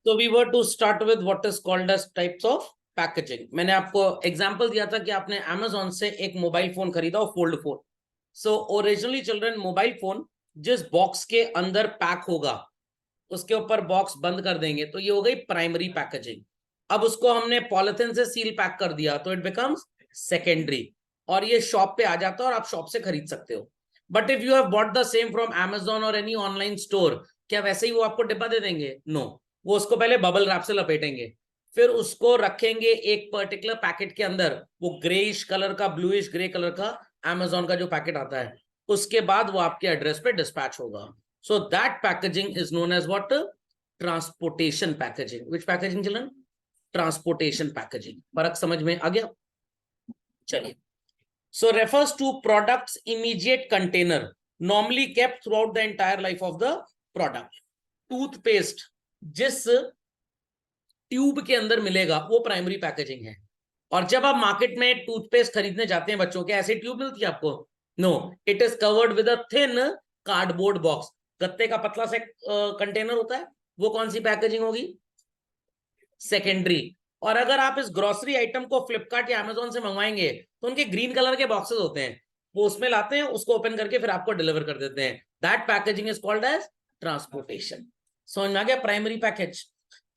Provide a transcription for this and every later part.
So we were to start with what is called as types of packaging. मैंने आपको example दिया था कि आपने Amazon से एक मोबाइल फोन खरीदा, fold phone. So originally children, mobile phone जिस बॉक्स के अंदर पैक होगा उसके ऊपर बॉक्स बंद कर देंगे तो ये हो गई प्राइमरी पैकेजिंग. अब उसको हमने पॉलिथीन से सील पैक कर दिया तो इट बिकम्स सेकेंडरी, और ये शॉप पे आ जाता है और आप शॉप से खरीद सकते हो. But if you have bought the same from Amazon और एनी ऑनलाइन स्टोर, क्या वैसे ही वो आपको डिब्बा दे देंगे? नो. वो उसको पहले बबल रैप से लपेटेंगे, फिर उसको रखेंगे एक पर्टिकुलर पैकेट के अंदर, वो ग्रेइश कलर का, ब्लूइश ग्रे कलर का Amazon का जो पैकेट आता है, उसके बाद वो आपके एड्रेस पे डिस्पैच होगा. So that packaging is known as what? Transportation packaging. Which packaging children? Transportation packaging. फर्क समझ में आ गया? चलिए. So refers to products immediate container normally kept throughout the entire life of the product. Toothpaste जिस tube के अंदर मिलेगा वो प्राइमरी पैकेजिंग है. और जब आप मार्केट में टूथपेस्ट खरीदने जाते हैं बच्चों के, ऐसे ट्यूब मिलती है आपको? No, it is covered with a thin cardboard box. गत्ते का पतला से कंटेनर होता है, वो कौन सी पैकेजिंग होगी? सेकेंडरी. और अगर आप इस ग्रोसरी आइटम को फ्लिपकार्ट या Amazon से मंगवाएंगे तो उनके ग्रीन कलर के बॉक्सेस होते हैं, वो उसमें लाते हैं, उसको ओपन करके फिर आपको डिलीवर कर देते हैं. That packaging is called as transportation. समझ में आ गया? Primary package.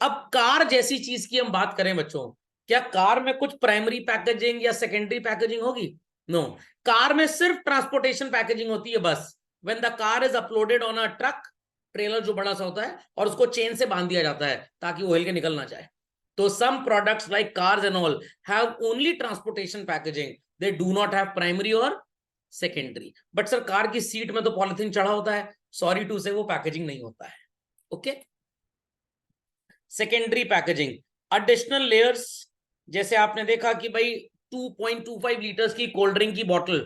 अब कार जैसी चीज की हम बात करें बच्चों, क्या कार में कुछ प्राइमरी पैकेजिंग या सेकेंडरी पैकेजिंग होगी? नो. कार में सिर्फ ट्रांसपोर्टेशन पैकेजिंग होती है बस. When the car is uploaded on a truck, trailer जो बड़ा सा होता है, और उसको चेन से बांध दिया जाता है ताकि वो हिल के निकल ना जाए. तो some products like cars and all have only transportation packaging. They do not have primary or secondary. But sir car की सीट में तो पॉलिथीन चढ़ा होता है, सॉरी टू से वो पैकेजिंग नहीं होता है. Okay. Secondary packaging, additional layers. जैसे आपने देखा कि भाई 2.25 लीटर्स की कोल्ड ड्रिंक की बोतल,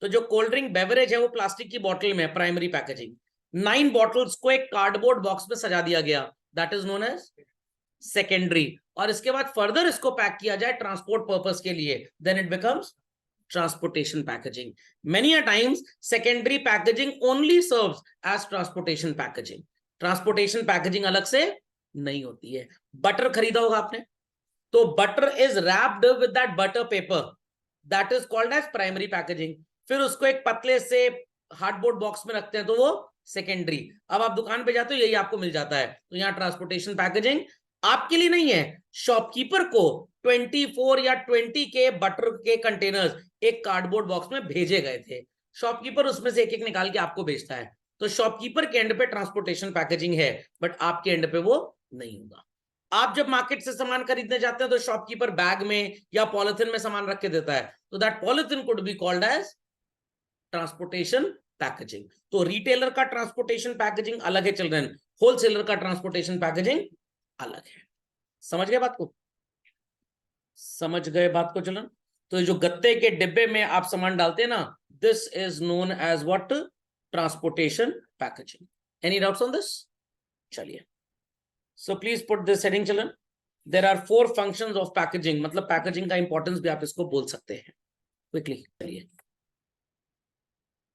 तो जो कोल्ड ड्रिंक बेवरेज है वो प्लास्टिक की बोतल में, प्राइमरी पैकेजिंग. 9 बॉटल्स को एक कार्डबोर्ड बॉक्स में सजा दिया गया, that is known as secondary. और इसके बाद फर्दर इसको पैक किया जाए ट्रांसपोर्ट पर्पस के लिए, then it becomes transportation packaging. Many a times secondary packaging only serves as transportation packaging. Transportation packaging अलग से नहीं होती है. बटर खरीदा होगा आपने, तो butter is wrapped with that butter paper, that is called as primary packaging. फिर उसको एक पतले से हार्डबोर्ड बॉक्स में रखते हैं, तो वो सेकेंडरी. अब आप दुकान पे जाते हो, यही आपको मिल जाता है. तो यहाँ ट्रांसपोर्टेशन पैकेजिंग आपके लिए नहीं है, शॉपकीपर को 24 या 20 के बटर के कंटेनर्स एक कार्डबोर्ड बॉक्स में भेजे गए थे. शॉपकीपर उसमें से एक एक निकाल के आपको भेजता है. तो शॉपकीपर के एंड पे ट्रांसपोर्टेशन पैकेजिंग है, बट आपके एंड पे वो नहीं होगा. आप जब मार्केट से सामान खरीदने जाते हैं तो शॉपकीपर बैग में या पॉलिथीन में सामान रख के देता है, तो that polythene could be called as transportation packaging. तो रिटेलर का ट्रांसपोर्टेशन पैकेजिंग अलग है चिल्ड्रन, होलसेलर का ट्रांसपोर्टेशन पैकेजिंग अलग है. समझ गए बात को? समझ गए बात को चिल्ड्रन? तो जो गत्ते के डिब्बे में आप सामान डालते हैं ना, this is known as what? Transportation packaging. Any doubts on this? चलिए. So please put this heading children. There are 4 functions of packaging. मतलब पैकेजिंग का इंपॉर्टेंस भी आप इसको बोल सकते हैं क्विकली. चलिए.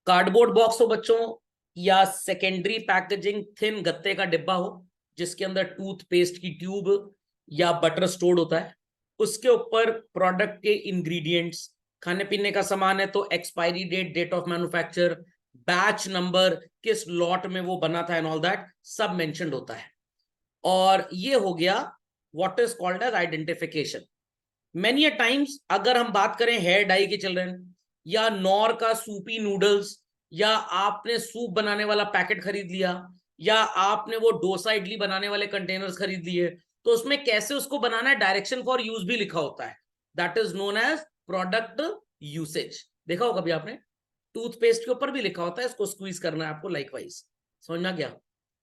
कार्डबोर्ड बॉक्स हो बच्चों, या सेकेंडरी पैकेजिंग थिन गत्ते का डिब्बा हो जिसके अंदर टूथपेस्ट की ट्यूब या बटर स्टोर्ड होता है, उसके ऊपर प्रोडक्ट के इंग्रेडिएंट्स, खाने पीने का सामान है तो expiry date, date of manufacture, batch number, किस लॉट में वो बना था एंड ऑल दैट सब मेंशन्ड होता है. और ये हो गया what is called as identification. Many a times अगर हम बात करें हेयर डाई की चिल्ड्रन, या नॉर का सूपी नूडल्स, या आपने सूप बनाने वाला पैकेट खरीद लिया, या आपने वो डोसा इडली बनाने वाले कंटेनर्स खरीद लिए, तो उसमें कैसे उसको बनाना है, डायरेक्शन फॉर यूज भी लिखा होता है. That is known as product usage. देखा होगा कभी आपने, टूथपेस्ट के ऊपर भी लिखा होता है इसको स्क्वीज करना है आपको, लाइकवाइज. समझना क्या?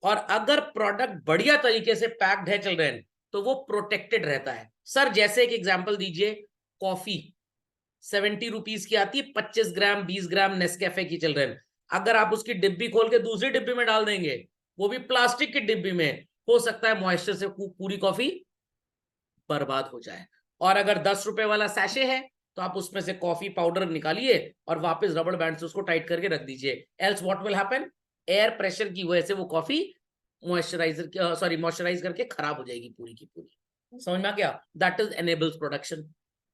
और अगर प्रोडक्ट बढ़िया तरीके से पैक्ड है चिल्ड्रन, तो वो प्रोटेक्टेड रहता है. सर जैसे एक एग्जांपल दीजिए, कॉफी 70 रुपीज की आती है, 25 ग्राम 20 ग्राम नेस्कैफे की चिल्ड्रन. अगर आप उसकी डिब्बी खोल के दूसरी डिब्बी में डाल देंगे, वो भी प्लास्टिक की डिब्बी में, हो सकता है मॉइस्चर से पूरी कॉफी बर्बाद हो जाए. और अगर 10 रुपए वाला सैशे है तो आप उसमें से कॉफी पाउडर निकालिए और वापस रबड़ बैंड से उसको टाइट करके रख दीजिए. Else what will happen? Air pressure की वजह से वो कॉफी मॉइस्चराइज करके खराब हो जाएगी पूरी की पूरी। समझ में आ गया? That is enables production.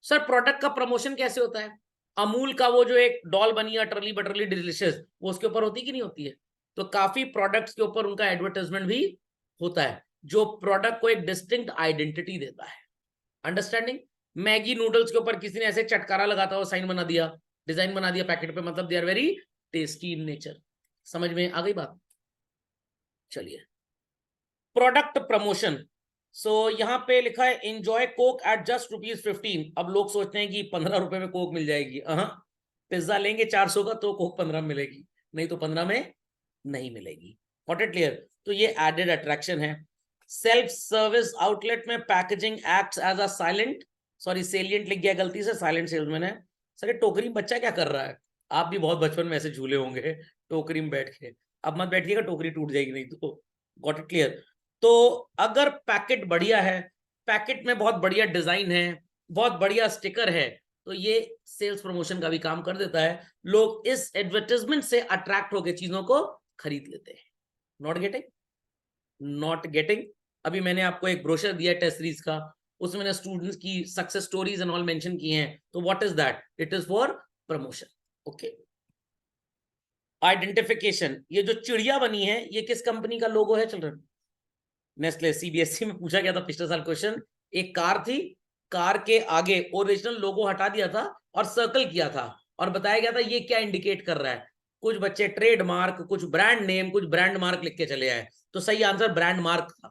Sir product का प्रमोशन कैसे होता है? अमूल का वो जो एक डॉल बनी है अटरली बटरली डिलिशियस, वो उसके ऊपर होती कि नहीं होती है? तो काफी प्रोडक्ट्स के ऊपर उनका एडवर्टाइजमेंट भी होता है, जो प्रोडक्ट को एक डिस्टिंक्ट आइडेंटिटी देता है। अंडरस्टैंडिंग? मैगी नूडल्स के ऊपर किसी ने ऐसे चटकारा लगाता हुआ साइन बना दिया, डिजाइन बना दिया पैकेट पे, मतलब they are very tasty in nature. समझ में आ गई बात? चलिए, प्रोडक्ट प्रमोशन। सो यहाँ पे लिखा है एंजॉय कोक एट जस्ट ₹15। अब लोग सोचते हैं कि 15 रुपए में कोक मिल जाएगी। पिज्जा लेंगे 400 का तो कोक 15 में मिलेगी, नहीं तो 15 में नहीं मिलेगी। Got it clear? तो ये एडेड अट्रैक्शन है। सेल्फ सर्विस आउटलेट में packaging acts as a silent, sorry salient लिख गया गलती से, साइलेंट सेल्समैन है। सर टोकरी में बच्चा क्या कर रहा है? आप भी बहुत बचपन में ऐसे झूले होंगे टोकरी में बैठ के। अब मत बैठिएगा, टोकरी टूट जाएगी नहीं तो। Got it clear? तो अगर पैकेट बढ़िया है, पैकेट में बहुत बढ़िया डिजाइन है, बहुत बढ़िया स्टिकर है, तो ये सेल्स प्रमोशन का भी काम कर देता है। लोग इस एडवर्टाइजमेंट से अट्रैक्ट होकर चीजों को खरीद लेते हैं। Not getting? Not getting? अभी मैंने आपको एक ब्रोशर दिया टेस्ट सीरीज का, उसमें मैंने स्टूडेंट्स की success stories and all mention किए हैं। तो what is that? It is for promotion. Okay. Identification, ये जो चिड़िया बनी है ये किस कंपनी का लोगो है चिल्ड्रन? नेस्ले। सीबीएसई में पूछा गया था पिछले साल क्वेश्चन। एक कार थी, कार के आगे ओरिजिनल लोगो हटा दिया था और सर्कल किया था, और बताया गया था ये क्या इंडिकेट कर रहा है। कुछ बच्चे ट्रेडमार्क, कुछ ब्रांड नेम, कुछ ब्रांड मार्क लिख के चले आए। तो सही आंसर ब्रांड मार्क था,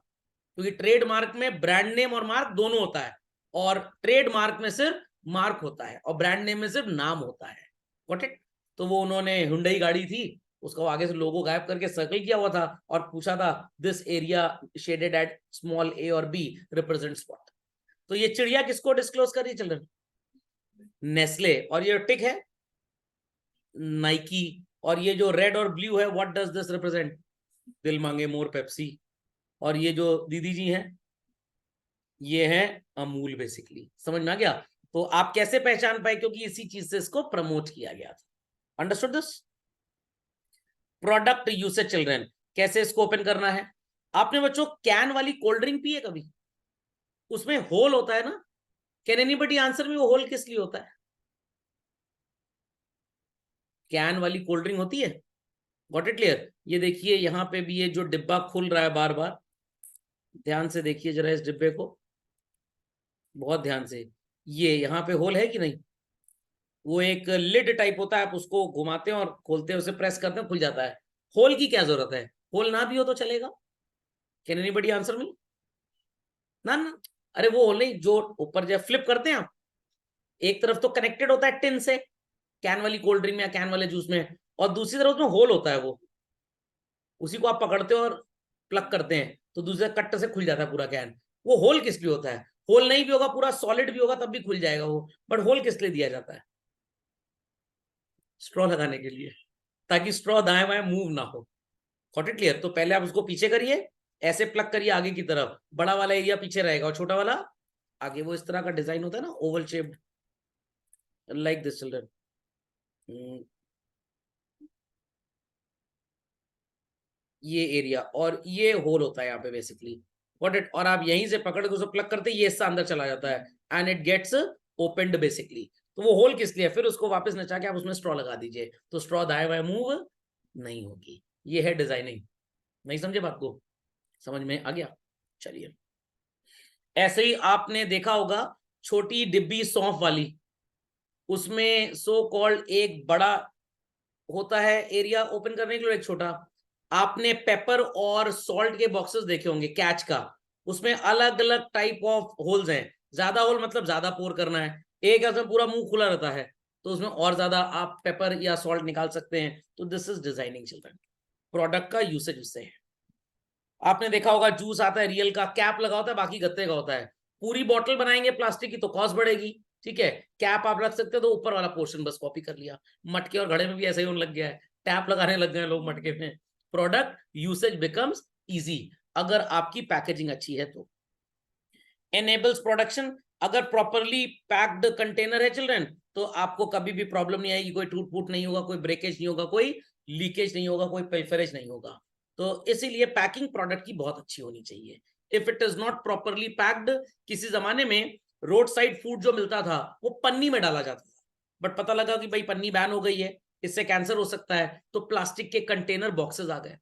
क्योंकि ट्रेडमार्क में ब्रांड नेम और मार्क दोनों होता है, और ट्रेडमार्क में सिर्फ मार्क होता है और ब्रांड नेम में सिर्फ नाम होता है। Got it? तो वो उन्होंने हुंडई गाड़ी थी, उसका आगे से लोगो गायब करके सर्कल किया हुआ था और पूछा था this area shaded at small a और बी रिप्रेजेंट स्पॉट। तो ये चिड़िया किसको डिस्क्लोज कर रही है चिल्ड्रन? नेस्ले। और ये टिक है नाइकी। और ये जो रेड और ब्लू है, व्हाट डज दिस रिप्रेजेंट? दिल मांगे मोर पेप्सी। और ये जो दीदी जी हैं ये है अमूल बेसिकली। समझ में आ गया? तो आप कैसे पहचान पाए? क्योंकि इसी चीज से इसको प्रमोट किया गया था। Understood this? Product usage children, कैसे इसको ओपन करना है? आपने बच्चों कैन वाली कोल्ड ड्रिंक पी है कभी? उसमें होल होता है ना? कैन एनीबडी आंसर में वो होल किस लिए होता है? कैन वाली कोल्ड ड्रिंक होती है। Got it clear? ये देखिए यहां पे भी ये जो डिब्बा खुल रहा है बार बार, ध्यान से देखिए जरा इस डिब्बे को, बहुत ध्यान से। ये यहाँ पे होल है कि नहीं? वो एक लिड टाइप होता है, आप उसको घुमाते हैं और खोलते हैं, उसे प्रेस करते हैं, खुल जाता है। होल की क्या जरूरत है? होल ना भी हो तो चलेगा। Can anybody answer me? ना ना, अरे वो होल नहीं, जो ऊपर जब फ्लिप करते हैं आप, एक तरफ तो कनेक्टेड होता है टिन से, कैन वाली कोल्ड ड्रिंक में या कैन वाले जूस में, और दूसरी तरफ उसमें होल होता है, वो उसी को आप पकड़ते हो और प्लग करते हैं तो दूसरे कट्ट से खुल जाता है पूरा कैन। वो होल किस लिए होता है? होल नहीं भी होगा, पूरा सॉलिड भी होगा तब भी खुल जाएगा वो, बट होल किस लिए दिया जाता है? स्ट्रॉ लगाने के लिए, ताकि स्ट्रॉ दाएं बाएं मूव ना हो। Got it clear? तो पहले आप उसको पीछे करिए, ऐसे प्लग करिए आगे की तरफ, बड़ा वाला एरिया पीछे रहेगा और छोटा वाला आगे। वो इस तरह का डिजाइन होता है ना, Oval shaped, like this children. ये एरिया और ये होल होता है यहाँ पे बेसिकली। Got it? और आप यहीं से पकड़ के उसे प्लग करते ये हिस्सा अंदर चला जाता है and it gets opened basically. तो वो होल किस लिए? फिर उसको वापस नचा के आप उसमें स्ट्रॉ लगा दीजिए, तो स्ट्रॉ दाएं बाएं मूव नहीं होगी। ये है डिजाइनिंग। नहीं समझे बात को? समझ में आ गया? चलिए, ऐसे ही आपने देखा होगा छोटी डिब्बी सौंफ वाली, उसमें सो कॉल्ड एक बड़ा होता है एरिया ओपन करने के लिए, एक छोटा। आपने पेपर और सॉल्ट के बॉक्सेस देखे होंगे कैच का, उसमें अलग अलग टाइप ऑफ होल्स हैं। ज्यादा होल मतलब ज्यादा पोर करना है, एक है उसमें पूरा मुंह खुला रहता है तो उसमें और ज्यादा आप पेपर या सॉल्ट निकाल सकते हैं। तो this is designing children, product का यूसेज उससे है। आपने देखा होगा जूस आता है रियल का, कैप लगा होता है, बाकी गत्ते का होता है। पूरी बोतल बनाएंगे प्लास्टिक की तो कॉस्ट बढ़ेगी, ठीक है। कैप आप रख सकते हो तो ऊपर वाला पोर्शन बस कॉपी कर लिया। मटके और घड़े में भी ऐसा ही होने लग गया है, टैप लगाने लग गए लोग मटके में। प्रोडक्ट यूसेज बिकम्स इजी अगर आपकी पैकेजिंग अच्छी है तो। एनेबल्स प्रोडक्शन, अगर प्रॉपरली पैक्ड कंटेनर है चिल्ड्रन तो आपको कभी भी प्रॉब्लम नहीं आएगी, कोई टूट फूट नहीं होगा, कोई ब्रेकेज नहीं होगा, कोई लीकेज नहीं होगा, कोई पिल्फरेज नहीं होगा। तो इसीलिए पैकिंग प्रोडक्ट की बहुत अच्छी होनी चाहिए. If it is not properly packed, किसी जमाने में रोड साइड फूड जो मिलता था वो पन्नी में डाला जाता था, बट पता लगा कि भाई पन्नी बैन हो गई है, इससे कैंसर हो सकता है, तो प्लास्टिक के कंटेनर बॉक्सेस आ गए.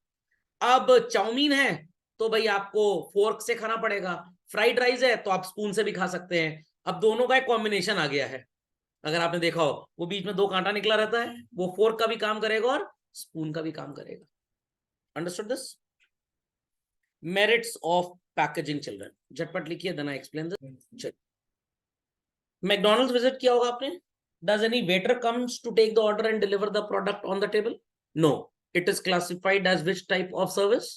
अब चाउमीन है तो भाई आपको फोर्क से खाना पड़ेगा, फ्राइड राइस है तो आप स्पून से भी खा सकते हैं. अब दोनों का एक कॉम्बिनेशन आ गया है. अगर आपने देखा हो, वो बीच में 2 कांटा निकला रहता है, वो फोर्क का भी काम करेगा और स्पून का भी काम करेगा. Understood this? Merits of packaging children, झटपट लिखिए, then I explain this. McDonald's visit किया होगा आपने. Does any waiter comes to take the order and deliver the product on the table? No. It is classified as which type of service?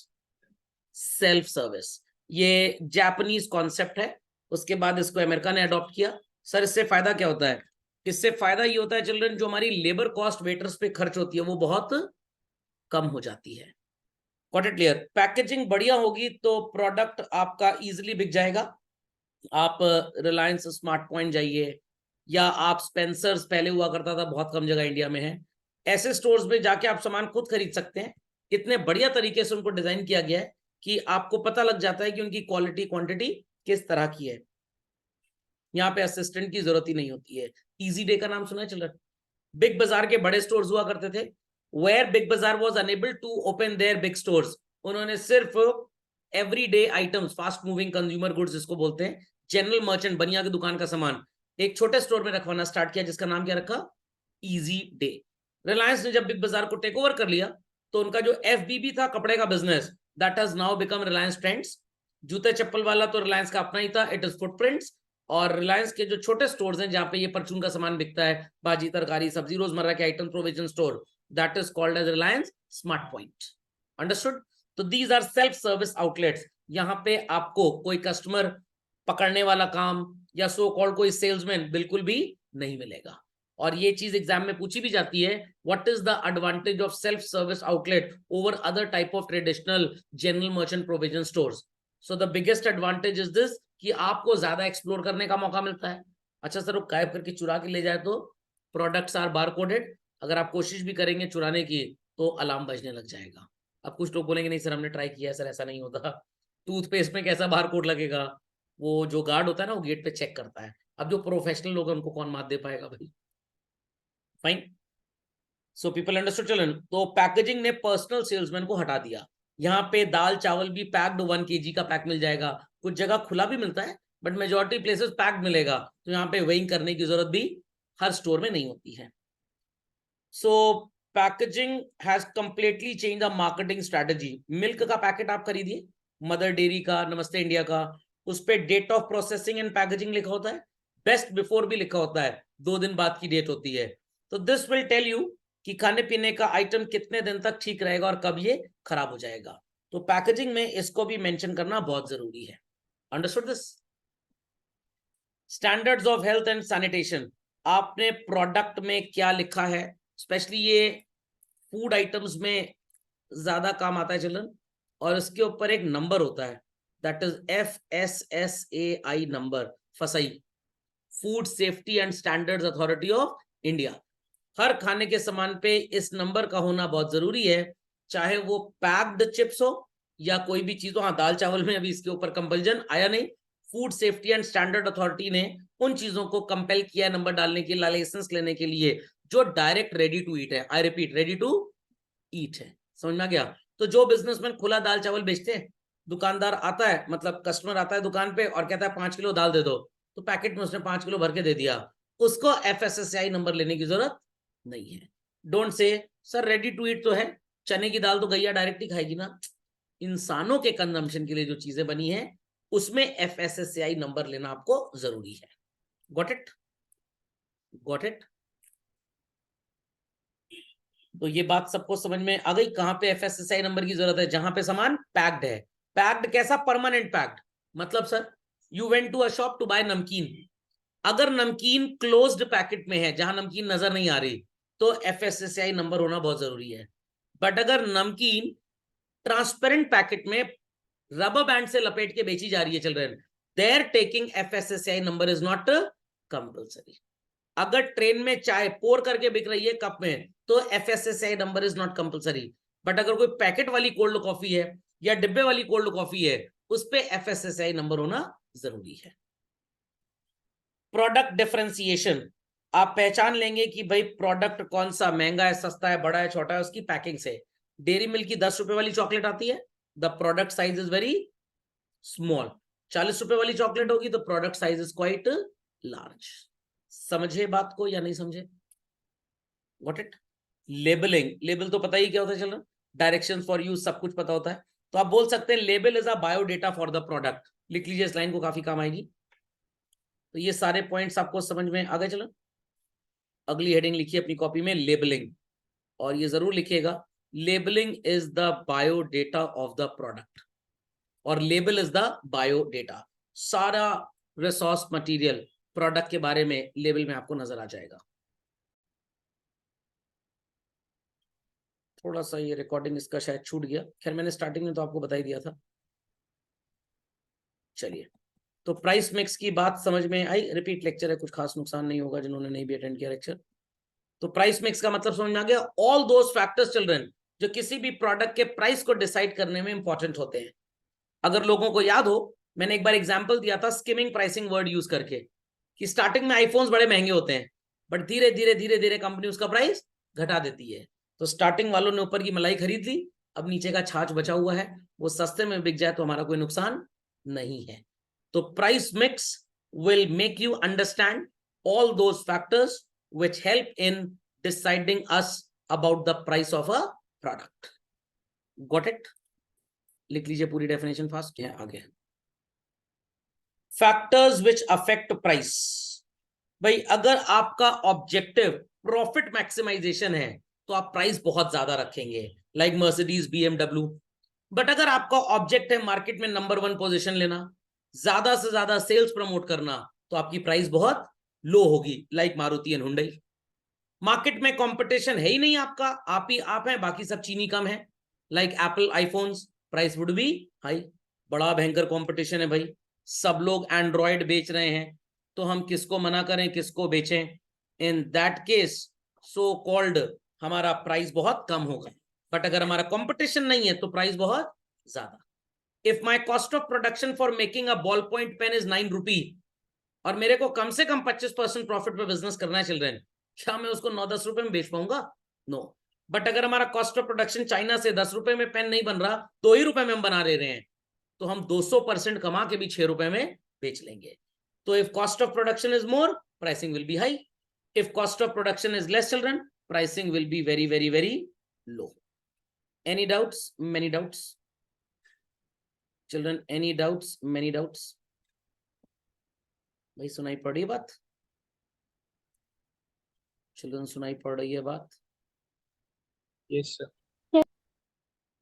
Self service. ये Japanese concept है, उसके बाद इसको America ने adopt किया. सर इससे फायदा क्या होता है? इससे फायदा ये होता है चिल्ड्रन, जो हमारी लेबर कॉस्ट वेटर्स पे खर्च होती है वो बहुत कम हो जाती है. Got it clear? पैकेजिंग बढ़िया होगी तो प्रोडक्ट आपका इजीली बिक जाएगा. आप रिलायंस स्मार्ट पॉइंट जाइए, या आप स्पेंसर्स, पहले हुआ करता था, बहुत कम जगह इंडिया में है, ऐसे स्टोर्स में जाके आप सामान खुद खरीद सकते हैं. इतने बढ़िया तरीके से उनको डिजाइन किया गया है कि आपको पता लग जाता है कि उनकी क्वालिटी क्वांटिटी किस तरह की है. यहाँ पे असिस्टेंट की जरूरत ही नहीं होती है. इजी डे का नाम सुना है चिल्ड्रन? बिग बाजार के बड़े स्टोर्स हुआ करते थे, where Big Bazaar was enable to open their big stores. उन्होंने सिर्फ everyday items, fast moving consumer goods जिसको बोलते हैं, जनरल मर्चेंट, बनिया की दुकान का सामान एक छोटे स्टोर में रखवाना स्टार्ट किया, जिसका नाम क्या रखा? Easy day. रिलायंस ने जब बिग बाजार को टेक ओवर कर लिया तो उनका जो एफबीबी था, कपड़े का business, that has now become Reliance trends. जूते चप्पल वाला तो रिलायंस का अपना ही था, इट इज फुटप्रिंट्स. और रिलायंस के जो छोटे स्टोर्स हैं जहां पे ये परचून का सामान बिकता है, भाजी तरकारी सब्जी रोजमर्रा के item, provision store, that is called as Reliance Smart Point. Understood? तो these are self service outlets. यहाँ पे आपको कोई कस्टमर पकड़ने वाला काम या सो कॉल्ड कोई सेल्समैन बिल्कुल भी नहीं मिलेगा. और ये चीज एग्जाम में पूछी भी जाती है, what is the advantage of self service outlet over other type of traditional general merchant provision stores? So the biggest advantage is this कि आपको ज्यादा एक्सप्लोर करने का मौका मिलता है. अच्छा सर, वो गायब करके चुरा के ले जाए तो? Products are bar coded. अगर आप कोशिश भी करेंगे चुराने की तो अलार्म बजने लग जाएगा. अब कुछ लोग बोलेंगे नहीं सर हमने ट्राई किया है सर, ऐसा नहीं होता. टूथपेस्ट में कैसा बार कोड लगेगा? वो जो गार्ड होता है ना, वो गेट पे चेक करता है. अब जो प्रोफेशनल लोग हैं उनको कौन मात दे पाएगा भाई? Fine. So people understood children. तो पैकेजिंग ने पर्सनल सेल्समैन को हटा दिया. यहाँ पे दाल चावल भी पैक्ड 1 kg का पैक मिल जाएगा. कुछ जगह खुला भी मिलता है, बट मेजॉरिटी प्लेसेस पैक्ड मिलेगा, तो यहाँ पे वेइंग करने की जरूरत भी हर स्टोर में नहीं होती है. So packaging has completely change the marketing strategy. Milk का पैकेट आप खरीदिए, मदर डेयरी का, नमस्ते इंडिया का, उस पर date of processing and packaging लिखा होता है, बेस्ट बिफोर भी लिखा होता है, 2 दिन बाद की डेट होती है. तो दिस विल टेल यू कि खाने पीने का आइटम कितने दिन तक ठीक रहेगा और कब ये खराब हो जाएगा. तो पैकेजिंग में इसको भी मेंशन करना बहुत जरूरी है. Understood this? Standards of health and sanitation. आपने प्रोडक्ट में क्या लिखा है, स्पेशली ये फूड आइटम्स में ज्यादा काम आता है चिल्ड्रन, और इसके ऊपर एक नंबर होता है, that is FSSAI number, FSSAI, food safety and standards authority of India. हर खाने के सामान पे इस नंबर का होना बहुत जरूरी है, चाहे वो पैक्ड चिप्स हो या कोई भी चीज हो. हाँ, दाल चावल में अभी इसके ऊपर कंपल्जन आया नहीं. Food safety and standard authority ने उन चीजों को कंपेल किया नंबर डालने के लिए, लाइसेंस लेने के लिए, जो डायरेक्ट रेडी टू ईट है. I repeat, ready to eat है. समझ में आ गया? तो जो बिजनेसमैन खुला दाल चावल बेचते हैं, दुकानदार आता है, मतलब कस्टमर आता है दुकान पे और कहता है 5 किलो दाल दे दो, तो पैकेट में उसने 5 किलो भर के दे दिया, उसको FSSAI नंबर लेने की जरूरत नहीं है. Don't say sir ready to ईट तो है, चने की दाल तो गैया डायरेक्ट ही खाएगी ना. इंसानों के कंजम्पशन के लिए जो चीजें बनी है उसमें FSSAI नंबर लेना आपको जरूरी है. Got it? Got it? तो ये बात सबको समझ में आ गई, कहां पे FSSAI नंबर की जरूरत है? जहां पे सामान पैक्ड है. पैक्ड कैसा? Permanent packed. मतलब sir you went to a shop to buy namkeen, अगर नमकीन क्लोज्ड पैकेट में है जहां नमकीन नजर नहीं आ रही, तो FSSAI नंबर होना बहुत जरूरी है. बट अगर नमकीन ट्रांसपेरेंट पैकेट में रबर बैंड से लपेट के बेची जा रही है children, there taking FSSAI number is not compulsory. अगर ट्रेन में चाय पोर करके बिक रही है कप में, तो FSSAI number is not compulsory. But अगर कोई पैकेट वाली कोल्ड कॉफी है या डिब्बे वाली कोल्ड कॉफी है, उस पे FSSAI नंबर होना जरूरी है। प्रोडक्ट डिफरेंशिएशन, आप पहचान लेंगे कि भाई प्रोडक्ट कौन सा महंगा है, सस्ता है, बड़ा है, छोटा है, उसकी पैकिंग से। डेयरी मिल्क की 10 रुपए वाली चॉकलेट आती है, the product size is very small. 40 रुपए वाली चॉकलेट होगी तो product size is quite large. समझे बात को या नहीं समझे? What it? लेबलिंग, लेबल तो पता ही क्या होता है चलो, डायरेक्शंस फॉर यूज सब कुछ पता होता है। तो आप बोल सकते हैं label is a biodata for the product. लिख लीजिए, इस लाइन को काफी काम आएगी। तो ये सारे पॉइंट्स आपको समझ में आ गए। चलो अगली हेडिंग लिखिए अपनी कॉपी में, लेबलिंग, और ये जरूर लिखिएगा, labelling is the biodata of the product, और लेबल इज द बायोडेटा। सारा रिसोर्स मटेरियल प्रोडक्ट के बारे में लेबल में आपको नजर आ जाएगा। थोड़ा सा ये रिकॉर्डिंग इसका शायद छूट गया, खैर मैंने स्टार्टिंग में तो आपको बता ही दिया था। चलिए, तो प्राइस मिक्स की बात समझ में आई। रिपीट लेक्चर है, कुछ खास नुकसान नहीं होगा जिन्होंने नहीं भी अटेंड किया लेक्चर। तो प्राइस मिक्स का मतलब समझ में आ गया, ऑल दोस फैक्टर्स चिल्ड्रन जो किसी भी प्रोडक्ट के प्राइस को डिसाइड करने में इंपॉर्टेंट होते हैं। अगर लोगों को याद हो, मैंने एक बार एग्जांपल दिया था स्किमिंग प्राइसिंग वर्ड यूज करके, कि स्टार्टिंग में आईफोन्स बड़े महंगे होते हैं, बट धीरे धीरे धीरे धीरे कंपनी उसका प्राइस घटा देती है। तो स्टार्टिंग वालों ने ऊपर की मलाई खरीद ली, अब नीचे का छाछ बचा हुआ है, वो सस्ते में बिक जाए तो हमारा कोई नुकसान नहीं है। तो price mix will make you understand all those factors which help in deciding us about the price of a product. Got it? लिख लीजिए पूरी डेफिनेशन फास्ट, क्या आगे। Factors which affect price. भाई अगर आपका ऑब्जेक्टिव प्रॉफिट मैक्सिमाइजेशन है तो आप प्राइस बहुत ज्यादा रखेंगे, लाइक मर्सिडीज, BMW। बट अगर आपका ऑब्जेक्ट है मार्केट में नंबर 1 पोजीशन लेना, ज्यादा से ज्यादा सेल्स प्रमोट करना, तो आपकी प्राइस बहुत लो होगी, like Maruti and Hyundai. Market में कंपटीशन है ही नहीं आपका, आप ही आप हैं, बाकी सब चीनी कम है, like Apple iPhones, price would be high. बड़ा भयंकर कंपटीशन है भाई, सब लोग एंड्रॉयड बेच रहे हैं, तो हम किसको मना करें, किसको बेचें? In that case so called हमारा प्राइस बहुत कम होगा। बट अगर हमारा कंपटीशन नहीं है तो प्राइस बहुत ज्यादा। If my cost of production for making a ball point pen is 9 rupee, और मेरे को कम से कम 25% प्रॉफिट पे बिजनेस करना है चिल्ड्रन, क्या मैं उसको 9-10 रुपए में बेच पाऊंगा? नो। बट अगर हमारा कॉस्ट ऑफ प्रोडक्शन चाइना से 10 रुपए में पेन नहीं बन रहा, 2 ही रुपए में हम बना रहे हैं, तो हम 200% कमा के भी 6 रुपए में बेच लेंगे। तो if cost of production is more, pricing will be high. If cost of production is less children, pricing will be very very very low. Any doubts? Many doubts children? Any doubts? Many doubts? भाई सुनाई पड़ रही है बात children? सुनाई पड़ रही है बात? Yes sir.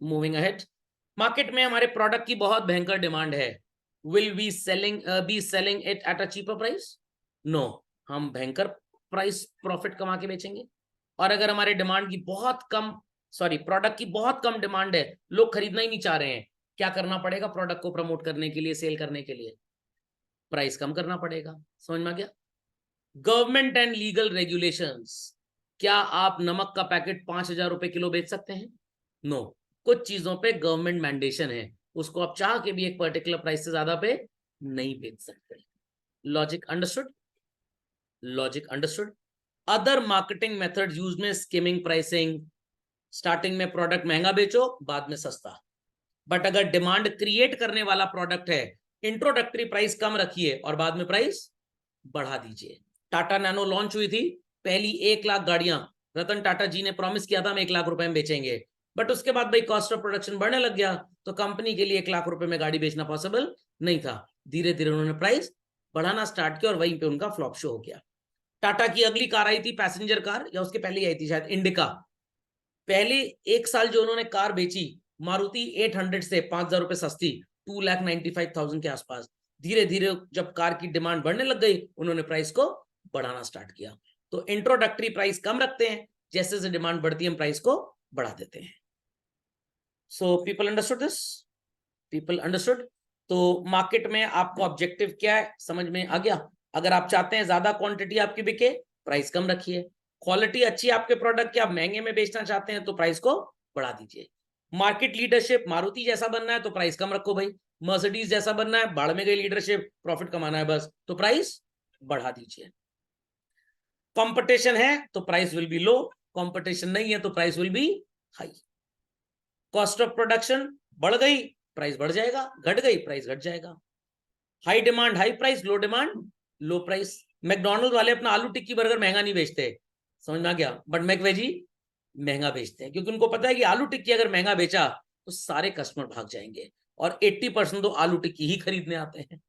Moving ahead, market में हमारे प्रोडक्ट की बहुत भयंकर डिमांड है, will we selling it at a cheaper price? No, हम भयंकर प्राइस प्रॉफिट कमा के बेचेंगे। और अगर हमारे डिमांड की बहुत कम, सॉरी प्रोडक्ट की बहुत कम डिमांड है, लोग खरीदना ही नहीं चाह रहे हैं, क्या करना पड़ेगा प्रोडक्ट को प्रमोट करने के लिए, सेल करने के लिए? प्राइस कम करना पड़ेगा। समझ में आ गया? गवर्नमेंट एंड लीगल रेगुलेशंस, क्या आप नमक का पैकेट 5,000 रुपए किलो बेच सकते हैं? नो। कुछ चीजों पे गवर्नमेंट मैंडेशन है, उसको आप चाह के भी एक पर्टिकुलर प्राइस से ज्यादा पे नहीं बेच सकते। Logic understood? Logic understood. Other marketing method use में स्किमिंग प्राइसिंग, स्टार्टिंग में प्रोडक्ट महंगा बेचो, बाद में सस्ता। बट अगर डिमांड क्रिएट करने वाला प्रोडक्ट है, इंट्रोडक्टरी प्राइस कम रखिए और बाद में प्राइस बढ़ा दीजिए। टाटा नैनो लॉन्च हुई थी, पहली 1 लाख गाड़ियां रतन टाटा जी ने प्रॉमिस किया था हम 1 लाख रुपए में बेचेंगे, बट उसके बाद भाई कॉस्ट ऑफ प्रोडक्शन बढ़ने लग गया, तो कंपनी के लिए 1 लाख रुपए में गाड़ी बेचना पॉसिबल नहीं था। धीरे धीरे उन्होंने प्राइस बढ़ाना स्टार्ट किया और वहीं पे उनका फ्लॉप शो हो गया। टाटा की अगली कार आई थी पैसेंजर कार, या उसके पहले आई थी शायद, इंडिका। पहले 1 साल जो उन्होंने कार बेची, मारुति 800 से 5,000 रुपए सस्ती, 2,95,000 के आसपास। धीरे धीरे जब कार की डिमांड बढ़ने लग गई, उन्होंने प्राइस को बढ़ाना स्टार्ट किया। तो इंट्रोडक्टरी प्राइस कम रखते हैं, जैसे जैसे डिमांड बढ़ती है हम प्राइस को बढ़ा देते हैं। So people understood this? People understood? तो मार्केट में आपका ऑब्जेक्टिव क्या है, समझ में आ गया? अगर आप चाहते हैं ज्यादा क्वांटिटी आपकी बिके, प्राइस कम रखिए। क्वालिटी अच्छी है आपके प्रोडक्ट की, आप महंगे में बेचना चाहते हैं तो प्राइस को बढ़ा दीजिए। मार्केट लीडरशिप, मारुति जैसा बनना है तो प्राइस कम रखो भाई, मर्सिडीज जैसा बनना है, बाढ़ में गई लीडरशिप, प्रॉफिट कमाना है बस, तो प्राइस बढ़ा दीजिए। कंपटीशन है तो price will be low, competition नहीं है तो price will be high. Cost of production बढ़ गई, प्राइस बढ़ जाएगा, घट गई, प्राइस घट जाएगा। हाई डिमांड हाई प्राइस, लो डिमांड लो प्राइस। मैकडोनल्ड वाले अपना आलू टिक्की बर्गर महंगा नहीं बेचते, समझ में आ गया, बट मैकवेजी महंगा बेचते हैं, क्योंकि उनको पता है कि आलू टिक्की अगर महंगा बेचा तो सारे कस्टमर भाग जाएंगे, और 80% तो आलू टिक्की ही खरीदने आते हैं।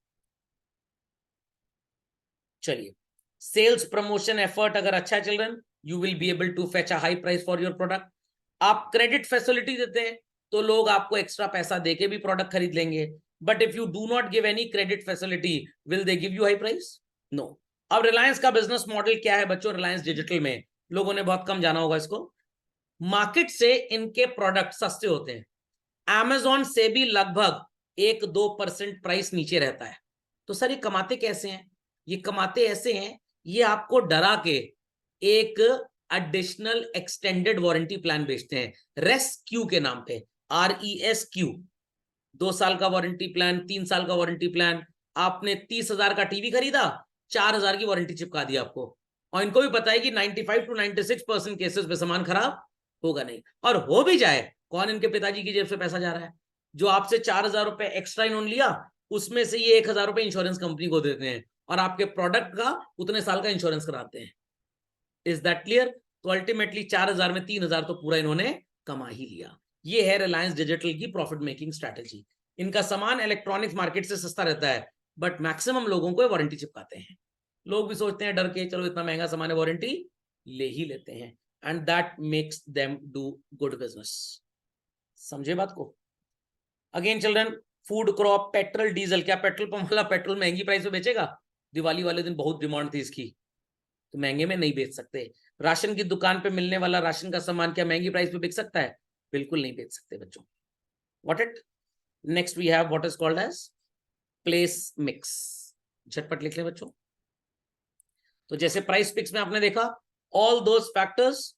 चलिए, सेल्स प्रमोशन एफर्ट अगर अच्छा चल रहा है, you will be able to fetch a high price for your product. आप क्रेडिट फैसिलिटी देते हैं तो लोग आपको एक्स्ट्रा पैसा देके भी प्रोडक्ट खरीद लेंगे, but if you do not give any credit facility, will they give you high price? No. अब रिलायंस का बिजनेस मॉडल क्या है बच्चों? रिलायंस डिजिटल में लोगों ने बहुत कम जाना होगा इसको। मार्केट से इनके प्रोडक्ट सस्ते होते हैं, Amazon से भी लगभग 1-2% प्राइस नीचे रहता है। तो सर ये कमाते कैसे हैं? ये कमाते ऐसे हैं, ये आपको डरा के एक एडिशनल एक्सटेंडेड वारंटी प्लान बेचते हैं, रेस्क्यू के नाम पे, RESQ। 2 साल का वारंटी प्लान, 3 साल का वारंटी प्लान। आपने 30,000 का टीवी खरीदा, 4,000 की वारंटी चिपका दी आपको, और इनको भी पता है कि 95 to 96% केसेस पे सामान खराब होगा नहीं, और हो भी जाए, कौन इनके पिताजी की जेब से पैसा जा रहा है? जो आपसे 4,000 रुपए एक्स्ट्रा इन्होंने लिया, उसमें से ये 1,000 रुपए इंश्योरेंस कंपनी को देते हैं, और आपके प्रोडक्ट का उतने साल का इंश्योरेंस कराते हैं। Is that clear? तो अल्टीमेटली 4,000 में 3,000 तो पूरा इन्होंने कमा ही लिया। ये है रिलायंस डिजिटल की प्रॉफिट मेकिंग स्ट्रैटेजी। इनका सामान इलेक्ट्रॉनिक्स मार्केट से सस्ता रहता है, बट मैक्सिमम लोगों को वारंटी चिपकाते हैं। लोग भी सोचते हैं डर के, चलो इतना महंगा सामान है, वारंटी ले ही लेते हैं, and that makes them do good business. समझे बात को? Again children, food crop, petrol diesel, क्या पेट्रोल पंप वाला पेट्रोल महंगी प्राइस में बेचेगा? दिवाली वाले दिन बहुत डिमांड थी इसकी, तो महंगे में नहीं बेच सकते। राशन की दुकान पे मिलने वाला राशन का सामान क्या महंगी प्राइस पे बिक सकता है? बिल्कुल नहीं बेच सकते बच्चों। What it next we have what is called as place mix. झटपट लिख ले बच्चों। तो जैसे प्राइस पिक्स में आपने देखा, all those factors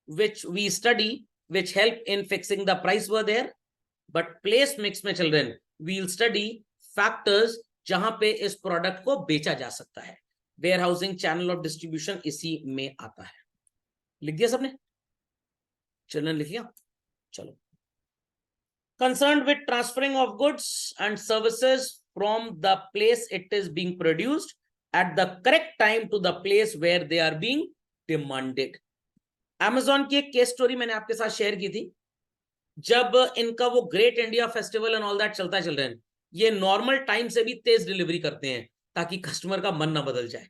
which we study which help in fixing the price were there, but place mix में चिल्ड्रन वील स्टडी फैक्टर्स जहां पे इस प्रोडक्ट को बेचा जा सकता है। Warehousing, channel of distribution इसी में आता है। लिख दिया सबने? चिल्ड्रन लिख लिया? चलो, concerned with transferring of goods and services from the place it is being produced at the correct time to the place where they are being demanded। Amazon की एक केस स्टोरी मैंने आपके साथ शेयर की थी, जब इनका वो great India festival and all that चलता चल रहा है, ये नॉर्मल टाइम से भी तेज डिलीवरी करते हैं ताकि कस्टमर का मन ना बदल जाए।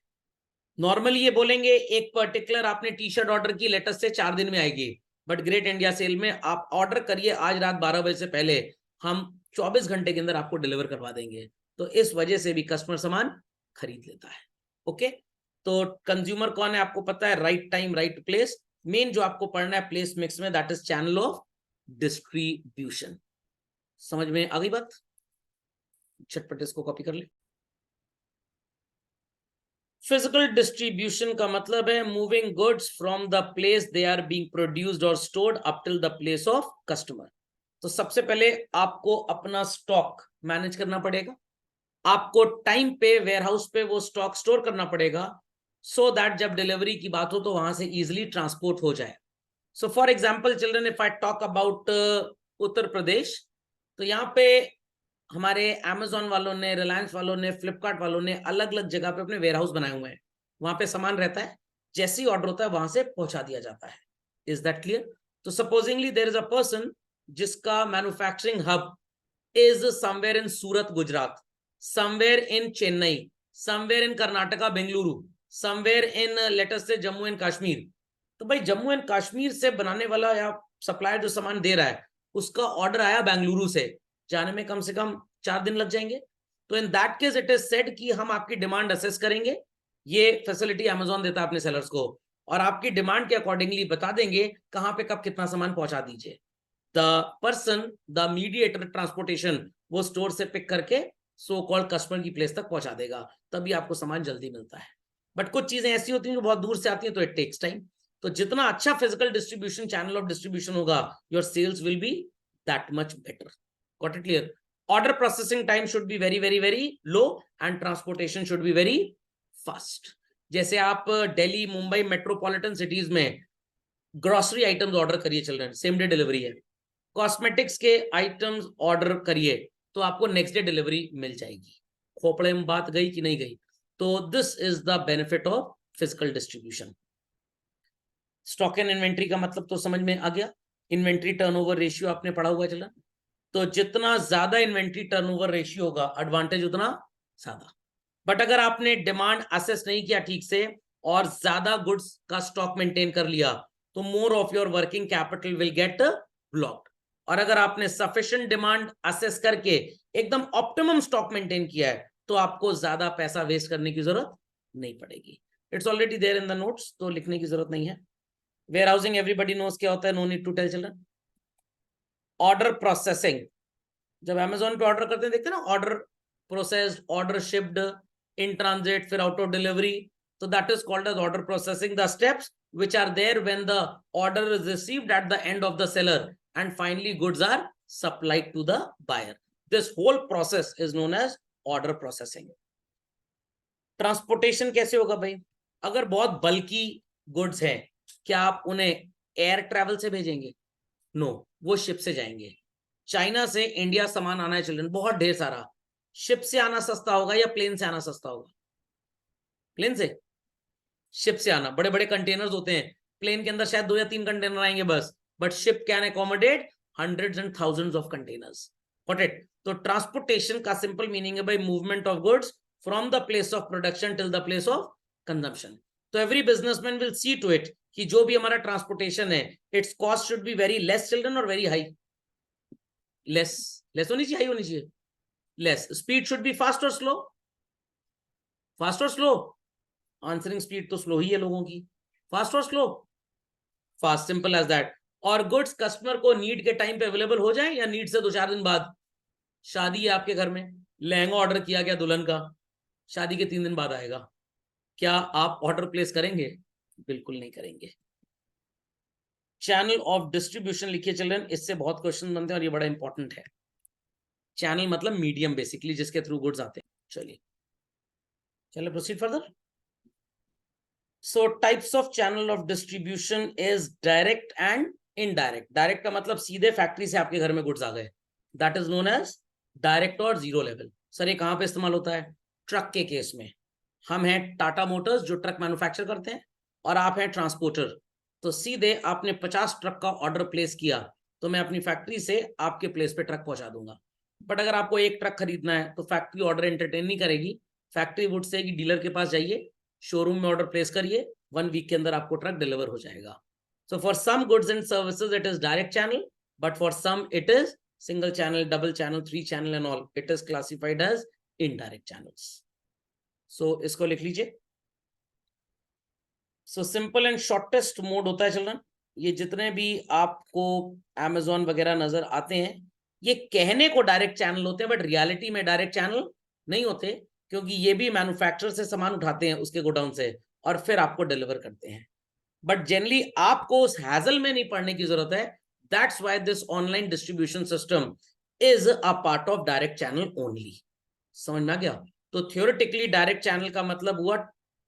नॉर्मली ये बोलेंगे एक पर्टिकुलर आपने टी शर्ट ऑर्डर की, लेटेस्ट से 4 दिन में आएगी, बट ग्रेट इंडिया सेल में आप ऑर्डर करिए आज रात 12 बजे से पहले, हम 24 घंटे के अंदर आपको डिलीवर करवा देंगे। तो इस वजह से भी कस्टमर सामान खरीद लेता है। ओके, तो कंज्यूमर कौन है आपको पता है, right time right place. Main जो आपको पढ़ना है प्लेस मिक्स में, that is channel of distribution. समझ में आ गई बात? झटपट इसको कॉपी कर ले। फिजिकल डिस्ट्रीब्यूशन का मतलब है moving goods from the place they are being produced और stored up till the place of customer. तो सबसे पहले आपको अपना स्टॉक मैनेज करना पड़ेगा, आपको टाइम पे वेयरहाउस पे वो स्टॉक स्टोर करना पड़ेगा, सो दैट जब डिलीवरी की बात हो तो वहां से इजिली ट्रांसपोर्ट हो जाए। So for example children, if I talk about Uttar Pradesh, तो यहाँ पे हमारे Amazon वालों ने, रिलायंस वालों ने, फ्लिपकार्ट वालों ने अलग अलग जगह पे अपने वेयर हाउस बनाए हुए हैं। वहां पे सामान रहता है, जैसे ही ऑर्डर होता है वहां से पहुंचा दिया जाता है। Is that clear? तो supposingly there is a person जिसका manufacturing hub is somewhere in Surat Gujarat, somewhere in Chennai, somewhere in Karnataka Bengaluru, somewhere in let's say Jammu and Kashmir. तो भाई जम्मू एंड कश्मीर से बनाने वाला या सप्लायर जो सामान दे रहा है, उसका ऑर्डर आया बेंगलुरु से, जाने में कम से कम 4 दिन लग जाएंगे। तो in that case it is said कि हम आपकी डिमांड असेस करेंगे, ये फैसिलिटी Amazon देता है अपने सेलर्स को, और आपकी डिमांड के अकॉर्डिंगली बता देंगे कहां पे कब कितना सामान पहुंचा दीजिए। The person, the mediator transportation, वो स्टोर से पिक करके सो कॉल्ड कस्टमर की प्लेस तक पहुंचा देगा, तभी आपको सामान जल्दी मिलता है। बट कुछ चीजें ऐसी होती हैं जो बहुत दूर से आती हैं, तो इट टेक्स टाइम। तो जितना अच्छा physical distribution, channel of distribution होगा, your sales will be that much better. Got it clear? Order processing time should be very, very, very low and transportation should be very fast. जैसे आप Delhi, Mumbai metropolitan cities में grocery items order करिए children, same day delivery है. Cosmetics के items order करिए तो आपको next day delivery मिल जाएगी. खोपड़े में बात गई कि नहीं गई? तो this is the benefit of physical distribution. Stock and inventory का मतलब तो समझ में आ गया. इन्वेंट्री टर्नओवर रेशियो आपने पढ़ा हुआ है चिल्ड्रन. तो जितना ज्यादा इन्वेंट्री टर्नओवर रेशियो होगा एडवांटेज उतना ज्यादा. बट अगर आपने डिमांड असेस नहीं किया ठीक से और ज्यादा गुड्स का स्टॉक मेंटेन कर लिया तो more of your working capital will get blocked. और अगर आपने सफिशिएंट डिमांड असेस करके एकदम ऑप्टिमम स्टॉक मेंटेन किया है तो आपको ज्यादा पैसा वेस्ट करने की जरूरत नहीं पड़ेगी. It's already there in the notes, तो लिखने की जरूरत नहीं है. वेयर हाउसिंग एवरीबडी नोस क्या होता है, no need to tell children. Order processing, जब अमेज़न पे ऑर्डर करते हैं देखते हैं ना, order processed, order shipped, in transit, फिर आउट ऑफ डिलीवरी. तो that is called as order processing. The steps which are there when the order is received at the end of the seller and finally goods are supplied to the buyer. This whole process is known as order processing. Transportation कैसे होगा भाई? अगर बहुत बल्कि goods हैं, क्या आप उन्हें एयर ट्रैवल से भेजेंगे? नो, वो शिप से जाएंगे. चाइना से इंडिया सामान आना है चिल्ड्रन, बहुत ढेर सारा. शिप से आना सस्ता होगा या प्लेन से आना सस्ता होगा? प्लेन से. शिप से आना, बड़े बड़े कंटेनर्स होते हैं, प्लेन के अंदर शायद 2 या 3 कंटेनर आएंगे बस, but ship can accommodate hundreds and thousands of containers. Got it? तो ट्रांसपोर्टेशन का सिंपल मीनिंग है भाई movement of goods from the place of production till the place of consumption. तो every businessman will see to it कि जो भी हमारा transportation है, its cost should be very less children और वेरी हाई. लेस होनी चाहिए, हाई होनी चाहिए? Less. Speed should be fast और स्लो? फास्ट और स्लो? आंसरिंग स्पीड तो स्लो ही है लोगों की. फास्ट और slow? Fast. Simple as that. और गुड्स कस्टमर को नीड के टाइम पे अवेलेबल हो जाए या नीड से 2-4 दिन बाद? शादी है आपके घर में, लहंगा ऑर्डर किया गया दुल्हन का, शादी के 3 दिन बाद आएगा, क्या आप ऑर्डर प्लेस करेंगे? बिल्कुल नहीं करेंगे. चैनल ऑफ डिस्ट्रीब्यूशन लिखिए चिल्ड्रन, इससे बहुत क्वेश्चन बनते हैं और ये बड़ा इंपॉर्टेंट है. चैनल मतलब मीडियम बेसिकली जिसके थ्रू गुड्स आते हैं. चलिए proceed further. So types of channel of distribution is direct and indirect. Direct का मतलब सीधे फैक्ट्री से आपके घर में गुड्स आ गए, that is known as direct और जीरो लेवल. सर ये कहाँ पे इस्तेमाल होता है? ट्रक के केस में. हम हैं टाटा मोटर्स जो ट्रक मैन्युफैक्चर करते हैं और आप हैं ट्रांसपोर्टर. तो सीधे आपने 50 ट्रक का ऑर्डर प्लेस किया तो मैं अपनी फैक्ट्री से आपके प्लेस पे ट्रक पहुंचा दूंगा. बट अगर आपको एक ट्रक खरीदना है तो फैक्ट्री ऑर्डर एंटरटेन नहीं करेगी. फैक्ट्री वुड से डीलर के पास जाइए, शोरूम में ऑर्डर प्लेस करिए, 1 वीक के अंदर आपको ट्रक डिलीवर हो जाएगा. So for some goods and services it is direct channel, but for some it is single channel, double channel, 3 channel and all, it is classified as indirect channels. So इसको लिख लीजिए. So simple and shortest mode होता है children. ये जितने भी आपको Amazon वगैरह नजर आते हैं ये कहने को डायरेक्ट चैनल होते हैं, बट रियलिटी में डायरेक्ट चैनल नहीं होते, क्योंकि ये भी मैन्युफैक्चरर से सामान उठाते हैं उसके गोडाउन से और फिर आपको डिलीवर करते हैं. बट जनरली आपको उस हैजल में नहीं पड़ने की जरूरत है. That's why this online distribution system is a part of direct channel only. समझ में आ गया? तो थ्योरेटिकली डायरेक्ट चैनल का मतलब हुआ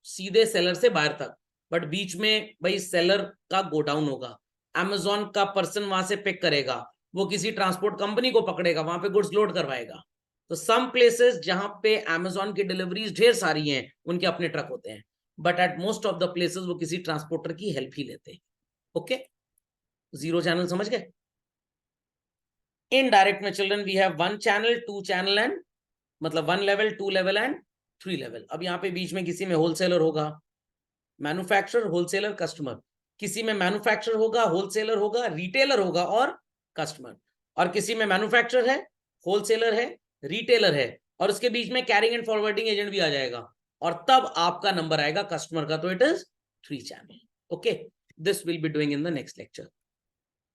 सीधे सेलर से बायर तक, बट बीच में भाई सेलर का गोडाउन होगा, Amazon का पर्सन वहां से पिक करेगा, वो किसी ट्रांसपोर्ट कंपनी को पकड़ेगा, वहां पे गुड्स लोड करवाएगा. तो सम प्लेसेस जहां पे Amazon की डिलीवरीज ढेर सारी हैं उनके अपने ट्रक होते हैं, but at most of the places वो किसी ट्रांसपोर्टर की हेल्प ही लेते हैं. ओके, जीरो चैनल समझ गए? इनडायरेक्ट में children we have 1 channel, 2 channel and मतलब 1 लेवल, 2 लेवल एंड 3 लेवल. अब यहाँ पे बीच में किसी में होलसेलर होगा, मैन्युफैक्चरर, होलसेलर, कस्टमर. किसी में मैन्युफैक्चरर होगा, होलसेलर होगा, रिटेलर होगा और कस्टमर. और किसी में मैन्युफैक्चरर है, होलसेलर है, रिटेलर है और उसके बीच में कैरिंग एंड फॉरवर्डिंग एजेंट भी आ जाएगा और तब आपका नंबर आएगा कस्टमर का. तो it is 3 channel. Okay, this will be doing in the next lecture.